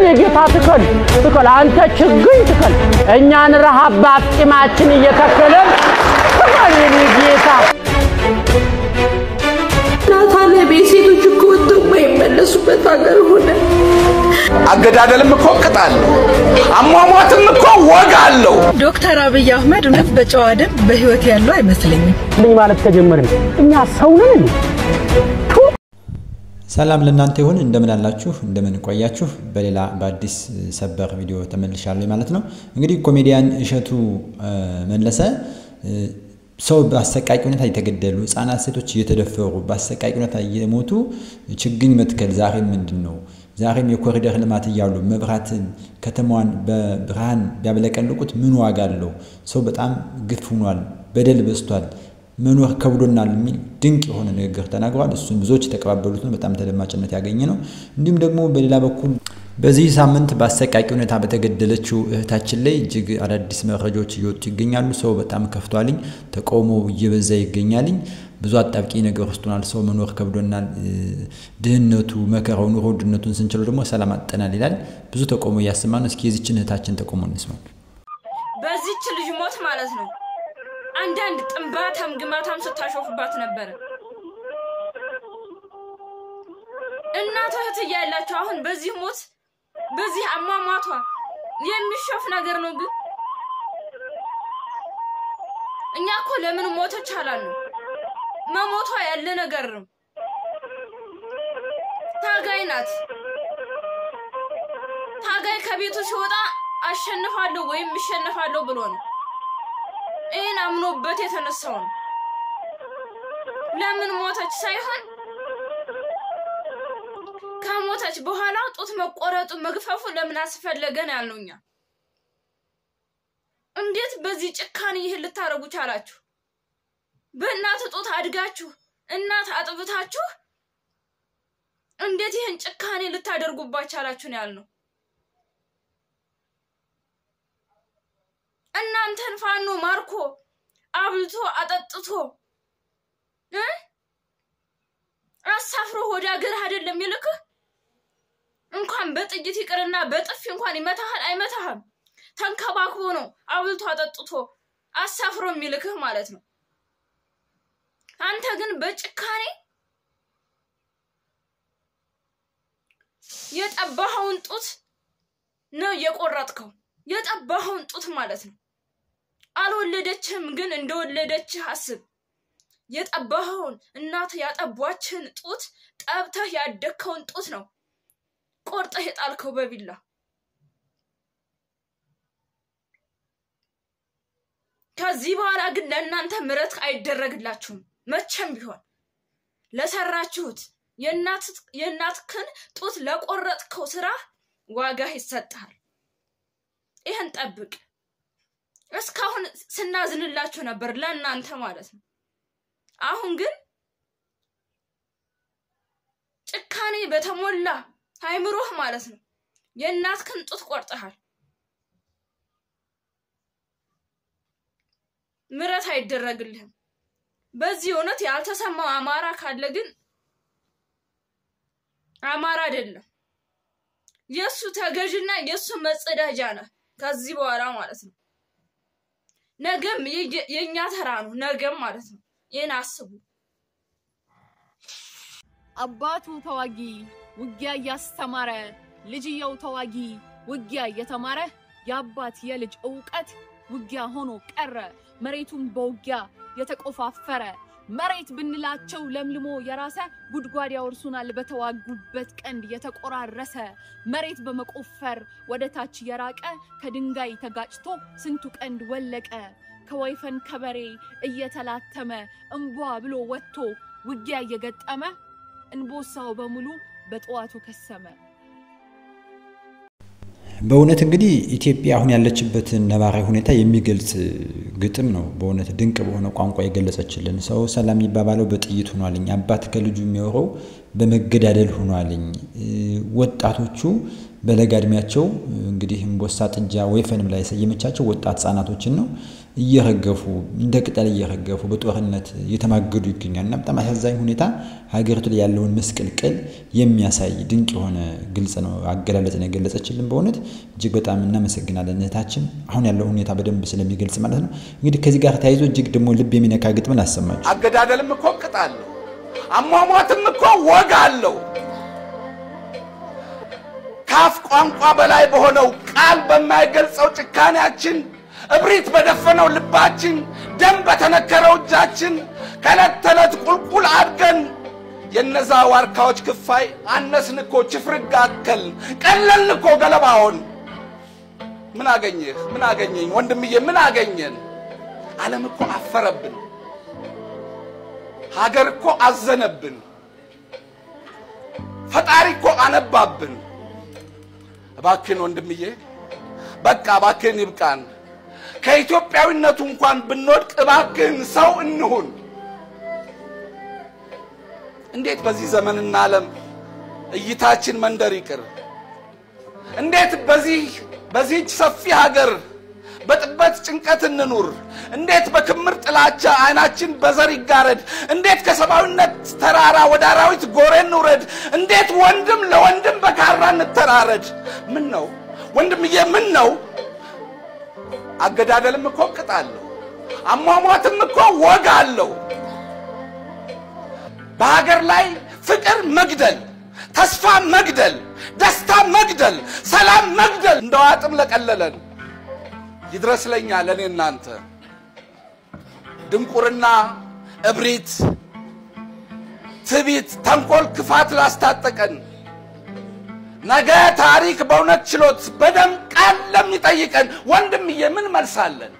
ለጌታ ትከል አንተ ችግኝ ትከል እኛን ረሃብ ባጥማችን እየተከለን ትከል ለጌታ ናታለ ቤሲቶች እኮ የማይመለሱበት ሀገር ሆነ አገዳደልም እኮ ቅጣል አሟሟትም እኮ ወጋለው ዶክተር አብይ አህመድ እውነት በጨዋደም በህይወት ያለው አይመስልኝም ምን ማለት ተጀመርን እኛ ሰው ነን ሰላም ለእናንተ ይሁን እንደምን አላችሁ እንደምን ቆያችሁ በሌላ በአዲስ ሰበር ቪዲዮ ተመልሻለሁ ማለት ነው እንግዲህ ኮሜዲያን እሸቱ መለሰ ሰው በአሰቃቂ ሁኔታ እየተገደሉ ህፃናት ሴቶች እየተደፈሩ በአሰቃቂ ሁኔታ እየሞቱ ችግኝ መትከል ዛሬ ምንድነው ዛሬም የኮሪደር ልማት ይያሉ መብራትን ከተማዋን በብርሃን ያበለቀልቁት ምን ዋጋ አለው ሰው በጣም ግፍ ሆኗል በደል በስቷል መኖር ከብዶናል የሚል ድንቅ የሆነ ነገር ተናግሯል እሱን ብዙዎች ተቀባበሉት ነው በጣም ተደማጭነት ያገኘ ነው እንዲሁም ደግሞ በሌላ በኩል በዚህ ሳምንት በአሰቃቂ ሁኔታ በተገደለችው እህታችን ላይ እጅግ አዳዲስ መረጃዎች እየወጡ ይገኛሉ ሰው በጣም ከፍቷልኝ ተቆሞ እየበዛ ይገኛልኝ ብዙ አጣብቂ ነገር ውስጥናል ሰው መኖር ከብዶናል ድህነቱ መከራው ኑሮ ውድነቱን ስንችለው ደግሞ ሰላም አጥተናል ይላል ብዙ ተቆሞ ያሰማን እስኪ የዚችን እህታችን ተቆሞ እንስማው በዚህች ልጅ ሞት ማለት ነው አንዳንድ ጥንባታም ግማታም ስታሾፍባት ነበር እናቷ እህት ያላችሁ አሁን በዚህ ሞት በዚህ አሟሟቷ የሚሸፍ ነገር ነው ግን እኛ እኮ ለምን ሞተች አላልነው መሞቷ ያለ ነገር ነው ታጋይ ናት ታጋይ ከቤቱ ሲወጣ አሸንፋለሁ ወይም እሸነፋለሁ ብሎ ነው እን አምኖበት የተነሳው ነው ለምን ሞተች ሳይሆን ከሞተች በኋላ ጡት መቆረጡ መግፈፉ ለምን አስፈለገን ያልነውኛ እንዴት በዚህ ጭካኔ ይሄን ልታረጉ ቻላችሁ በእናት ጡት አድጋችሁ እናት አጥብታችሁ እንዴት ይሄን ጭካኔ ልታደርጉባችሁ ቻላችሁ ያልነው እናንተን ፋኖ ማርኮ አብልቶ አጠጥቶ አሳፍሮ ወደ ሀገር አይደለም ይልክ እንኳን በጥይት ይቅርና በጥፊ እንኳን ይመታሃል አይመታህም ተንከባክቦ ነው አብልቶ አጠጥቶ አሳፍሮ የሚልክህ ማለት ነው አንተ ግን በጭካኔ የጠባኸውን ጡት ነው የቆረጥከው የጠባኸውን ጡት ማለት ነው አልወለደችም ግን እንደወለደችህ አስብ የጠባኸውን እናት ያጠቧችን ጡት ጠብተህ ያደከውን ጡት ነው ቆርጠህ የጣልከው በቢላ ከዚህ በኋላ ግን ለእናንተ ምረት አይደረግላችሁም መቼም ቢሆን ለሰራችሁት የእናትክን ጡት ለቆረጥከው ስራ ዋጋ ይሰጣል ይሄን ጠብቅ እስካሁን ስናዝንላችሁ ነበር ለእናንተ ማለት ነው አሁን ግን ጭካኔ በተሞላ አይምሮህ ማለት ነው የእናትክን ጡት ቆርጠሃል ምረት አይደረግልህም በዚህ እውነት ያልተሰማው አማራ ካለ ግን አማራ አይደለም የሱ ተገዥና የሱ መጸዳጃ ነው ከዚህ በኋላ ማለት ነው ነገም የኛ ተራ ነው ነገም ማለት ነው ይሄን አስቡ አባቱ ተዋጊ ውጊያ ያስተማረ ልጅየው ተዋጊ ውጊያ የተማረ ያባት የልጅ ዕውቀት ውጊያ ሆኖ ቀረ መሬቱን በውጊያ የተቆፋፈረ መሬት ብንላቸው ለምልሞ የራሰ ጉድጓድ ያወርሱናል በተዋጉበት ቀንድ የተቆራረሰ መሬት በመቆፈር ወደታች የራቀ ከድንጋይ ተጋጭቶ ስንቱ ቀንድ ወለቀ ከወይፈን ከበሬ እየተላተመ እንቧ ብሎ ወጥቶ ውጊያ እየገጠመ እንቦሳው በሙሉ በጠዋቱ ከሰመ በእውነት እንግዲህ ኢትዮጵያ አሁን ያለችበት ነባራዊ ሁኔታ የሚገልጽ ግጥም ነው በእውነት ድንቅ በሆነ ቋንቋ የገለጸችልን ሰው ሰላም ይባባለው በጥይት ሆኗልኝ አባት ከልጁ የሚያወራው በመገዳደል ሆኗልኝ ወጣቶቹ በለጋ እድሜያቸው እንግዲህ እንቦሳ ጥጃ ወይፈንም ላይ ሰየመቻቸው ወጣት ህፃናቶችን ነው እየረገፉ እንደ ቅጠል እየረገፉ በጦርነት እየተማገዱ ይገኛልና በጣም አሳዛኝ ሁኔታ ሀገሪቱ ላይ ያለውን መስቀልቀል የሚያሳይ ድንቅ የሆነ ግልጽ ነው አገላለጽ ነው ገለጸችልን በእውነት እጅግ በጣም እናመሰግናለን እህታችን አሁን ያለው ሁኔታ በደንብ ስለሚገልጽ ማለት ነው እንግዲህ ከዚህ ጋር ተያይዞ እጅግ ደግሞ ልብ የሚነካ ግጥምን አሰማችሁ አገዳደልም እኮ ቅጣለው አሟሟትም እኮ ወጋለው ካፍ ቋንቋ በላይ በሆነው ቃል በማይገልጸው ጭካኔያችን እብሪት በደፈነው ልባችን ደም በተነከረው እጃችን ከለት ተለት ቁልቁል አድገን የነዛ ዋርካዎች ክፋይ አነስን እኮ ችፍርግ አከል ቀለልን እኮ ገለባውን ምን አገኘኝ ወንድምዬ ምን አገኘን ዓለም እኮ አፈረብን ሀገር እኮ አዘነብን ፈጣሪ እኮ አነባብን እባክን ወንድምዬ በቃ እባክን ይብቃን ከኢትዮጵያዊነቱ እንኳን ብንወድቅ እባክን ሰው እንሁን እንዴት በዚህ ዘመንና ዓለም እይታችን መንደር ይቅር እንዴት በዚህ ሰፊ ሀገር በጥበት ጭንቀት እንኑር እንዴት በክምር ጥላቻ አይናችን በዘር ይጋረድ እንዴት ከሰባዊነት ተራራ ወደ አራዊት ጎሬን ውረድ እንዴት ወንድም ለወንድም በካራ እንተራረድ ምን ነው ወንድምዬ ምን ነው አገዳደልም እኮ ቅጣለው አሟሟትም እኮ ወጋለው በሀገር ላይ ፍቅር መግደል ተስፋ መግደል ደስታ መግደል ሰላም መግደል እንደው አጥም ለቀለለን ይድረስለኛ ለኔ እናንተ ድንቁርና እብሪት ትቢት ተንኮል ክፋት ላስታጠቀን ነገ ታሪክ በእውነት ችሎት በደም ቃል ለሚጠይቀን ወንድምዬ ምን መልሳለን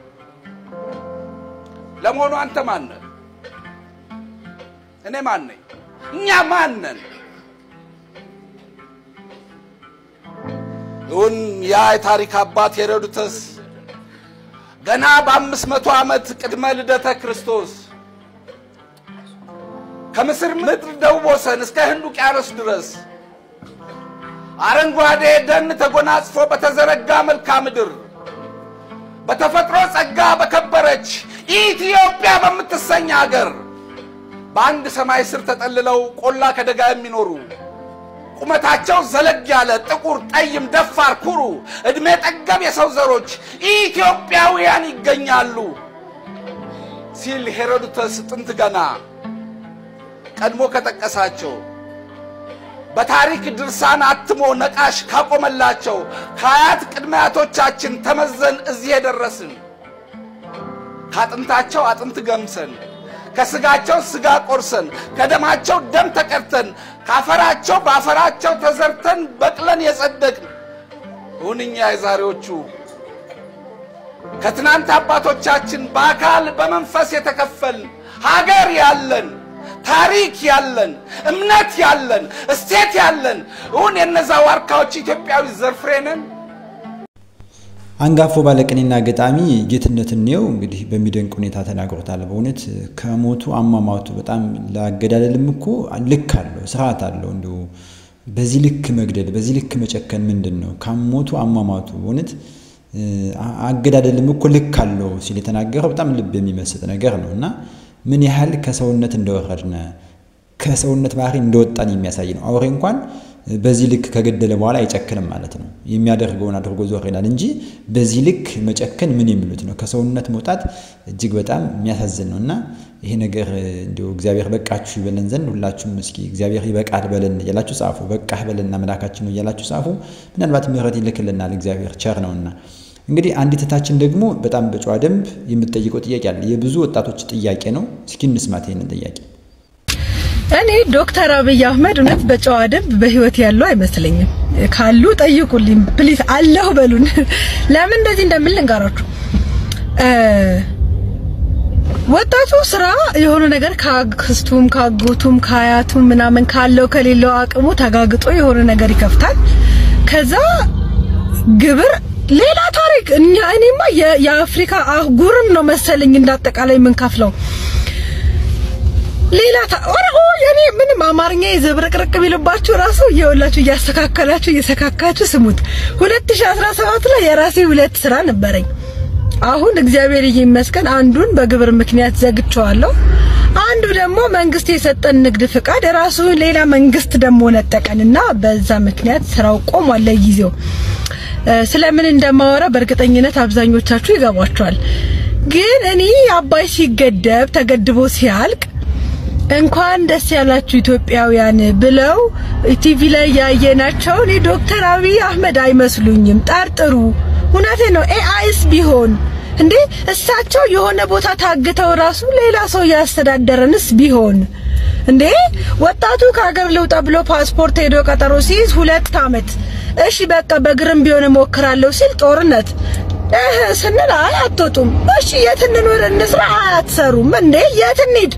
ለሞኑ አንተ ማን ነህ እኔ ማን ነኝ እኛ ማን ነን ያ የታሪክ አባት ሄሮድተስ ገና በ500 ዓመት ቅድመ ልደተ ክርስቶስ ከምስር ምድር ደቡብ ወሰን እስከ ህንድ ውቅያኖስ ድረስ አረንጓዴ ደን ተጎናጽፎ በተዘረጋ መልክዓ ምድር በተፈጥሮ ጸጋ በከበረች ኢትዮጵያ በምትሰኝ ሀገር በአንድ ሰማይ ስር ተጠልለው ቆላ ከደጋ የሚኖሩ ቁመታቸው ዘለግ ያለ ጥቁር ጠይም ደፋር ኩሩ እድሜ ጠገብ የሰው ዘሮች ኢትዮጵያውያን ይገኛሉ ሲል ሄሮድተስ ጥንት ገና ቀድሞ ከጠቀሳቸው በታሪክ ድርሳን አትሞ ነቃሽ ካቆመላቸው ከአያት ቅድሚያቶቻችን ተመዘን እዚህ የደረስን ካጥንታቸው አጥንት ገምሰን ከስጋቸው ስጋ ቆርሰን ከደማቸው ደም ተቀርተን ካፈራቸው ባፈራቸው ተዘርተን በቅለን የጸደቅን ሁንኛ የዛሬዎቹ ከትናንት አባቶቻችን በአካል በመንፈስ የተከፈል ሀገር ያለን ታሪክ ያለን እምነት ያለን እስቴት ያለን ሁን የነዛ ዋርካዎች ኢትዮጵያዊ ዘርፍሬነን አንጋፎ ባለቅኔና ገጣሚ ጌትነትን ነው እንግዲህ በሚደንቅ ሁኔታ ተናግሮታል በእውነት ከሞቱ አሟሟቱ በጣም ላገዳደልም እኮ ልክ አለው ስርዓት አለው እንደው በዚህ ልክ መግደል በዚህ ልክ መጨከን ምንድነው ከሞቱ አሟሟቱ በእውነት አገዳደልም እኮ ልክ አለው ሲል የተናገረው በጣም ልብ የሚመስጥ ነገር ነውና ምን ያህል ከሰውነት እንደወረድነ ከሰውነት ባህሪ እንደወጣን የሚያሳይ ነው አውሬ እንኳን በዚህ ልክ ከገደለ በኋላ አይጨክንም ማለት ነው የሚያደርገውን አድርጎ ዞር ይላል እንጂ በዚህ ልክ መጨከን ምን የሚሉት ነው ከሰውነት መውጣት እጅግ በጣም የሚያሳዝን ነውና ይሄ ነገር እንደው እግዚአብሔር በቃችሁ ይበለን ዘንድ ሁላችሁም እስኪ እግዚአብሔር ይበቃል በለን ያላችሁ ጻፉ በቃህ በለና መላካችን ነው ያላችሁ ጻፉ ምናልባት ምህረት ይልክልናል እግዚአብሔር ቸር ነውና እንግዲህ አንዲት እህታችን ደግሞ በጣም በጨዋ ደንብ የምትጠይቀው ጥያቄ አለ የብዙ ወጣቶች ጥያቄ ነው እስኪ እንስማት ይሄንን ጥያቄ እኔ ዶክተር አብይ አህመድ እውነት በጨዋ ደንብ በህይወት ያለው አይመስለኝም ካሉ ጠይቁልኝ ፕሊዝ አላህ በሉን ለምን እንደዚህ እንደምን ልንጋራችሁ ወጣቱ ስራ የሆነ ነገር ካክስቱም ካጎቱም ካያቱም ምናምን ካለው ከሌለው አቅሙ ተጋግጦ የሆነ ነገር ይከፍታል ከዛ ግብር ሌላ ታሪክ እኔማ የአፍሪካ አህጉርም ነው መሰለኝ እንዳጠቃላይ ምን ከፍለው ሌላ የኔ ምንም አማርኛ ይዘብረቅረቅ ቢልባችሁ ራሱ ይኸውላችሁ እያስተካከላችሁ እየሰካካችሁ ስሙት 2017 ላይ የራሴ ሁለት ስራ ነበረኝ አሁን እግዚአብሔር ይመስገን አንዱን በግብር ምክንያት ዘግቼዋለሁ አንዱ ደግሞ መንግስት የሰጠን ንግድ ፍቃድ ራሱ ሌላ መንግስት ደግሞ ነጠቀንና በዛ ምክንያት ስራው ቆሟል ለጊዜው ስለምን እንደማወራ በእርግጠኝነት አብዛኞቻችሁ ይገባችኋል ግን እኔ አባይ ሲገደብ ተገድቦ ሲያልቅ እንኳን ደስ ያላችሁ ኢትዮጵያውያን ብለው ቲቪ ላይ ያየናቸው እኔ ዶክተር አብይ አህመድ አይመስሉኝም ጠርጥሩ እውነቴ ነው ኤአይስ ቢሆን እንዴ እሳቸው የሆነ ቦታ ታግተው ራሱ ሌላ ሰው ያስተዳደረንስ ቢሆን እንዴ ወጣቱ ከሀገር ልውጣ ብሎ ፓስፖርት ሄዶ ቀጠሮ ሲይዝ 2 አመት እሺ በቃ በግርም ቢሆን ሞክራለሁ ሲል ጦርነት ስንል አትወጡም እሺ የት እንኖር እንስራ አትሰሩም እንዴ የት እንሂድ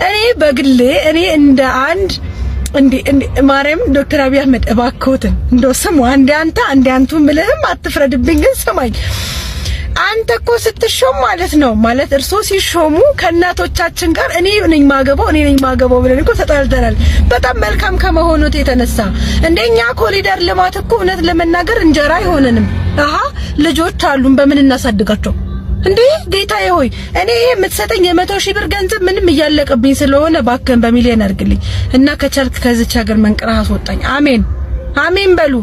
እኔ በግሌ እኔ እንደ አንድ እንዴ ማርያም ዶክተር አብይ አህመድ እባክዎትን እንደው ስሙ አንዴ አንቱ ምልህም አትፍረድብኝ ግን ሰማኝ አንተ እኮ ስትሾም ማለት ነው ማለት እርሶ ሲሾሙ ከናቶቻችን ጋር እኔ ነኝ ማገባው ብለን እኮ ተጣልተናል በጣም መልካም ከመሆኑት የተነሳ እንደኛ ኮሪደር ልማት እኮ እውነት ለመናገር እንጀራ አይሆንንም ልጆች አሉን በምን እናሳድጋቸው እንዴ ጌታዬ ሆይ እኔ የምትሰጠኝ የ100,000 ብር ገንዘብ ምንም እያለቀብኝ ስለሆነ ባከን በሚሊዮን አድርግልኝ እና ከቻልክ ከዚች ሀገር መንቀራህ አስወጣኝ አሜን በሉ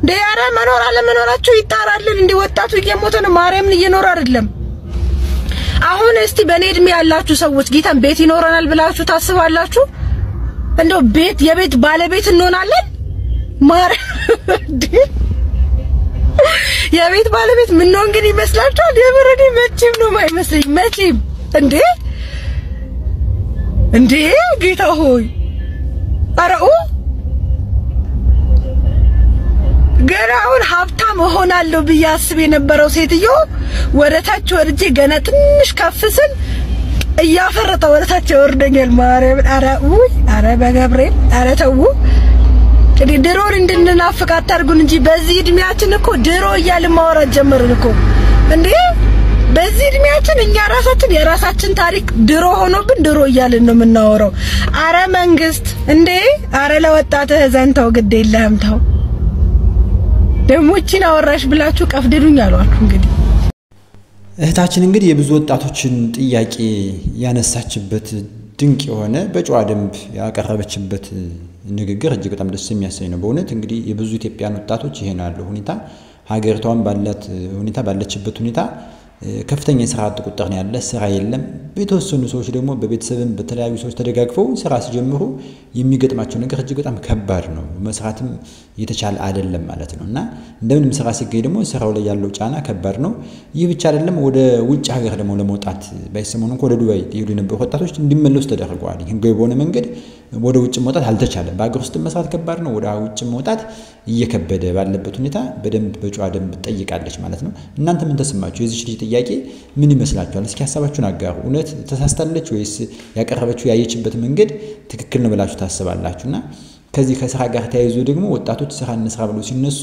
ዲያራ መኖር አለ መኖራችሁ ይጣራልን እንዴ ወጣቱ እየሞተ ነው ማርያምን እየኖር አይደለም አሁን እስቲ በኔ እድሜ ያላችሁ ሰዎች ጌታን ቤት ይኖረናል ብላችሁ ታስባላችሁ እንደው የቤት ባለቤት እንሆናለን የቤት ባለቤት ምን ነው እንግዲህ ይመስላችኋል የብረዴ መቼም ነው ማይመስለኝ መቼም እንዴ ጌታ ሆይ አራው ገራውን ሀብታም ሆናለሁ በያስብ የነበረው ሴትዮ ወረታች ወርጄ ገና ትንሽ ከፍስል እያፈረጠ ወረታች ወርደኛል ማርያም አረ በገብርኤል አረ ተው ድሮን እንድንናፍቅ አታርጉን እንጂ በዚህ እድሜያችን እኮ ድሮ እያልን ማውራት ጀመርን እኮ እንዴ በዚህ እድሜያችን እኛ ራሳችን የራሳችን ታሪክ ድሮ ሆኖብን ድሮ እያልን ነው የምናወራው አረ መንግስት እንዴ አረ ለወጣትህ ዘንተው ግድ የለህም ተው ደሞችን አወራሽ ብላችሁ ቀፍድዱኝ አሏችሁ እንግዲህ እህታችን እንግዲህ የብዙ ወጣቶችን ጥያቄ ያነሳችበት ድንቅ የሆነ በጨዋ ደንብ ያቀረበችበት ንግግር እጅግ በጣም ደስ የሚያሰኝ ነው በእውነት እንግዲህ የብዙ ኢትዮጵያን ወጣቶች ይሄን ያለው ሁኔታ ሀገርቷን ባለችበት ሁኔታ ከፍተኛ የሥራ ቁጥር ነው ያለ ስራ የለም በተወሰኑ ሰዎች ደግሞ በቤተሰብም በተለያዩ ሰዎች ተደጋግፈው ስራ ሲጀምሩ የሚገጥማቸው ነገር እጅግ በጣም ከባድ ነው መስራትም የተቻለ አይደለም ማለት ነውና እንደምንም ስራ ሲገኝ ደግሞ ስራው ላይ ያለው ጫና ከባድ ነው ይህ ብቻ አይደለም ወደ ውጭ ሀገር ደግሞ ለመውጣት ባይሰሞኑን ወደ ዱባይ ይሄዱ የነበሩ ወጣቶች እንዲመለሱ ተደርገዋል ይሄን ገበone መንገድ ወደ ውጭ መውጣት አልተቻለም በአገር ውስጥ መስራት ከባድ ነው ወደ ውጭ መውጣት እየከበደ ባለበት ሁኔታ በደንብ በጨዋ ደንብ ጠይቃለች ማለት ነው እናንተ ምን ተሰማችሁ የዚህ ልጅ ጥያቄ ምን ይመስላችኋል እስኪ ሐሳባችሁን አጋሩ እውነት ተሳስታለች ወይስ ያቀረበችው ያየችበት መንገድ ትክክል ነው ብላችሁ ታስባላችሁና ከዚህ ከስራ ጋር ተያይዞ ደግሞ ወጣቶች ስራ እንስራ ብለው ሲነሱ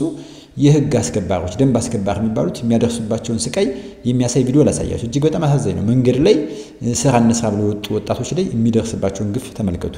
የህግ አስከባሪዎች ደንብ አስከባሪ የሚባሉት የሚያደርሱባቸውን ስቃይ የሚያሳይ ቪዲዮ ላሳያችሁ እጅግ በጣም አሳዛኝ ነው መንገድ ላይ ስራ እንስራ ብለው ወጡ ወጣቶች ላይ የሚደርስባቸውን ግፍ ተመልከቱ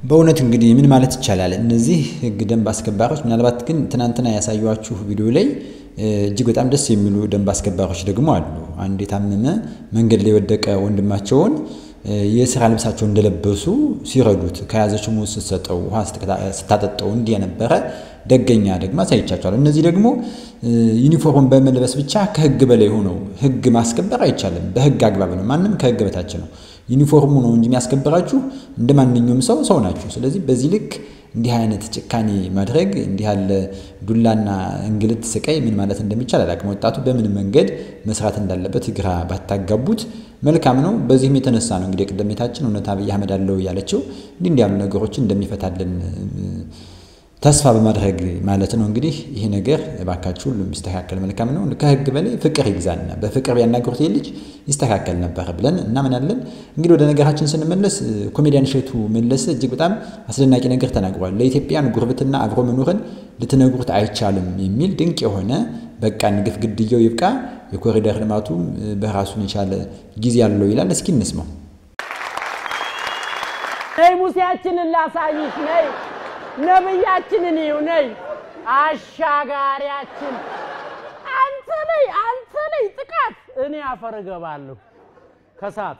በእውነት እንግዲህ ምን ማለት ይቻላል እነዚህ ህግ ደንብ አስከባሪዎች ምናልባት ግን ትናንትና ያሳዩዋችሁ ቪዲዮ ላይ እጅግ በጣም ደስ የሚሉ ደንብ አስከባሪዎች ደግሞ አሉ አንድ የታመመ መንገድ ላይ ወደቀ ወንድማቸውን የሥራ ልብሳቸውን እንደለበሱ ሲረዱት ከያዘችው ሙስ ሰጠው ውሃ ስታጠጣው እንዲያ ነበረ ደገኛ ደግሞ አሳይቻቸዋለሁ እነዚህ ደግሞ ዩኒፎርም በመልበስ ብቻ ከህግ በላይ ሆነው ህግ ማስከበር አይቻልም በህግ አግባብ ነው ማንንም ከህግ በታች ነው ዩኒፎርሙ ነው እንጂ የሚያስከብራችሁ እንደማንኛውም ሰው ናችሁ ስለዚህ በዚህ ልክ እንዲህ አይነት ጭካኔ ማድረግ እንዲህ ያለ ዱላና እንግልት ስቃይ ምን ማለት እንደሚቻል አላቅም ወጣቱ በምን መንገድ መስራት እንዳለበት ግራ ባታጋቡት መልካም ነው በዚህም የተነሳ ነው እንግዲህ ቅድሜታችን እውነት አብይ አህመድ አለው ያለችው እንዲህ ያሉ ነገሮችን እንደሚፈታልን ተስፋ በማድረግ ማለት ነው እንግዲህ ይሄ ነገር ባካችሁ ሁሉም ይስተካከል መልካም ነው ከህግ በላይ ፍቅር ይግዛና በፍቅር ያናገሩት ልጅ ይስተካከል ነበር ብለን እናምናለን እንግዲህ ወደ ነገራችን ስንመለስ ኮሜዲያን እሸቱ መለሰ እጅግ በጣም አስደናቂ ነገር ተናግሯል ለኢትዮጵያን ጉርብትና አብሮ መኖርን ልትነግሩት አይቻልም የሚል ድንቅ የሆነ በቃ ንግፍ ግድየው ይብቃ የኮሪደር ልማቱ በራሱን የቻለ ጊዜ ያለው ይላል እስኪ እንስማው ነይ ሙሴያችንን ላሳይሽ ነይ ነብያችንን ይውነይ አሻጋሪያችን አንተ ነይ ጥቃት እኔ አፈርገባለሁ ከሳት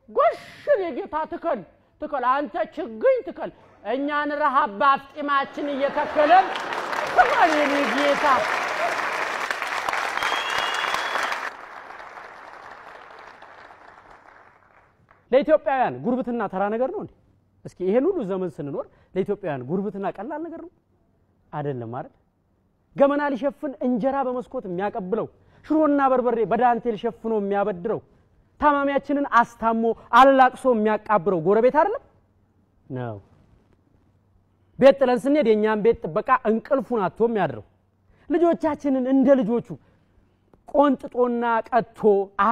ጎሽን የጌታ ትከል አንተ ችግኝ ትከል እኛን ረሃብ ባፍጢማችን እየተከለን ትከል የጌታ ለኢትዮጵያውያን ጉርብትና ተራ ነገር ነው እንዴ እስኪ ይሄን ሁሉ ዘመን ስንኖር ለኢትዮጵያውያን ጉርብትና ቀላል ነገር ነው አይደለም አይደል ገመና ሊሸፍን እንጀራ በመስኮት የሚያቀብለው ሽሮና በርበሬ በዳንቴል ሸፍኖ የሚያበድረው ታማሚያችንን አስታሞ አላቅሶ የሚያቃብረው ጎረቤት አይደለም ነው ቤት ጥለን ስንሄድ የኛን ቤት ጥበቃ እንቅልፉን አጥቶ የሚያድረው ልጆቻችንን እንደ ልጆቹ ቆንጥጦና ቀጥቶ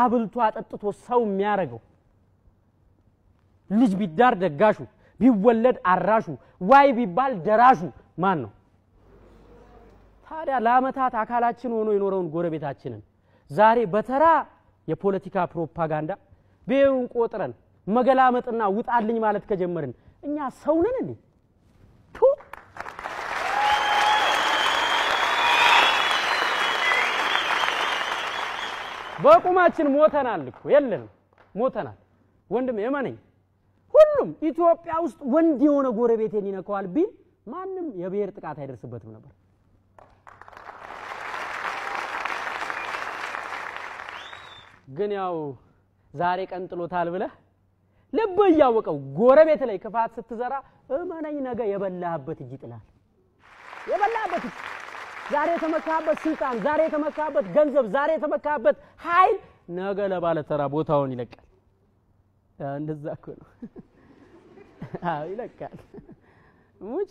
አብልቶ አጠጥቶ ሰው የሚያረገው ልጅ ቢዳር ደጋሹ ቢወለድ አራሹ ዋይ ቢባል ደራሹ ማን ነው ታዲያ ለአመታት አካላችን ሆኖ የኖረውን ጎረቤታችንን ዛሬ በተራ የፖለቲካ ፕሮፓጋንዳ ቤሩን ቆጥረን መገላመጥና ውጣልኝ ማለት ከጀመርን እኛ ሰው ነን እንዴ በቁማችን ሞተናል እኮ የለንም ሞተናል ወንድም የማነኝ ሁሉም ኢትዮጵያ ውስጥ ወንድ የሆነ ጎረቤቴን ይነካዋል ቢል ማንንም የብሔር ጥቃት አይደርስበትም ነበር ግን ያው ዛሬ ቀንጥሎታል ብለ ልብ ያወቀው ጎረቤት ላይ ክፋት ስትዘራ እማነኝ ነገ የበላህበት እጅ ይጥላል የበላህበት ዛሬ ተመካበት ስልጣን ዛሬ ተመካበት ገንዘብ ዛሬ ተመካበት ኃይል ነገ ለባለ ተራ ቦታውን ይለቃል እንደዛ እኮ ነው ይለቃል ሙጭ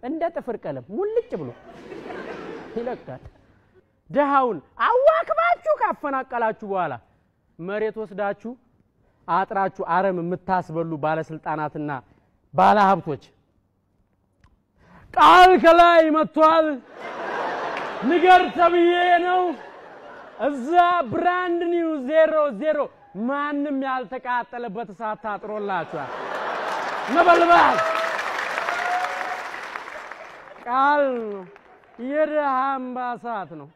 እንደ ጥፍር ቀለም ሙልጭ ብሎ ይለቃል ደሃውን አዋክባችሁ ካፈናቀላችሁ በኋላ መሬት ወስዳችሁ አጥራችሁ አረም የምታስበሉ ባለስልጣናትና ባለሀብቶች ቃል ከላይ መጥቷል ንገር ተብዬ ነው እዛ ብራንድ ኒው 00 ማንንም ያልተቃጠለበት ሰዓት ታጥሮላችኋል ነበልባል ቃል የደሃም ባሳት ነው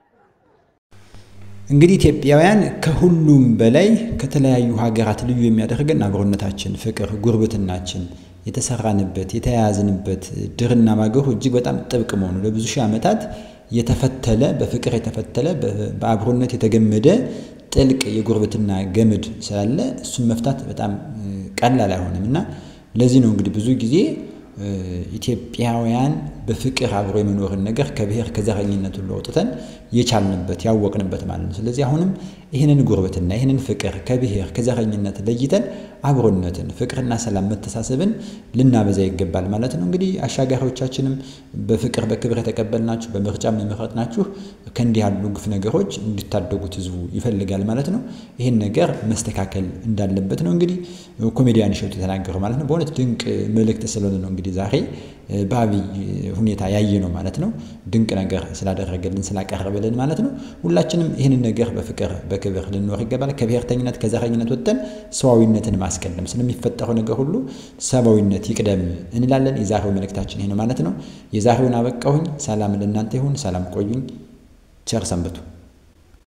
እንግዲህ ኢትዮጵያውያን ከሁሉም በላይ ከተለያዩ ሀገራት ልዩ የሚያደርገን አብሮነታችን ፍቅር ጉርብትናችን የተሰራንበት የተያያዝንበት ድርና ማገሩ እጅግ በጣም ጥብቅ መሆኑ ለብዙ ሺህ ዓመታት የተፈተለ በፍቅር የተፈተለ በአብሮነት የተገመደ ጥልቅ የጉርብትና ገመድ ስላለ እሱን መፍታት በጣም ቀላል አይሆንምና ለዚህ ነው እንግዲህ ብዙ ጊዜ ኢትዮጵያውያን በፍቅር አብሮ የመኖርን ነገር ከብሔር ከዘረኝነት ሁሉ ወጥተን የቻልንበት ያወቅንበት ማለት ነው ስለዚህ አሁንም ይሄንን ጉርብትና ይሄንን ፍቅር ከብሔር ከዘረኝነት ለይተን አብሮነትን ፍቅርና ሰላም መተሳሰብን ልናበዛ ይገባል ማለት ነው እንግዲህ አሻጋሪዎቻችንም በፍቅር በክብር ተቀበልናችሁ በምርጫም የመረጥናችሁ ከእንዲህ ያሉ ግፍ ነገሮች እንድታደጉት ህዝቡ ይፈልጋል ማለት ነው ይሄን ነገር መስተካከል እንዳለበት ነው እንግዲህ ኮሜዲያን እሸቱ ተናገረው ማለት ነው በእውነት ድንቅ መልእክት ስለሆነ ነው እንግዲህ ዛሬ በአብይ ሁኔታ ያየነው ማለት ነው ድንቅ ነገር ስላደረገልን ስላቀረበልን ማለት ነው ሁላችንም ይሄንን ነገር በፍቅር በክብር ልንኖር ይገባል ከብሔርተኝነት ከዘረኝነት ወጥተን ሰዋዊነትን ማስቀደም ስለሚፈጠረው ነገር ሁሉ ሰባዊነት ይቅደም እንላለን የዛሬው መልእክታችን ይሄ ነው ማለት ነው የዛሬውን አበቃሁኝ ሰላም ለእናንተ ይሁን ሰላም ቆዩኝ ቸር ሰንብቱ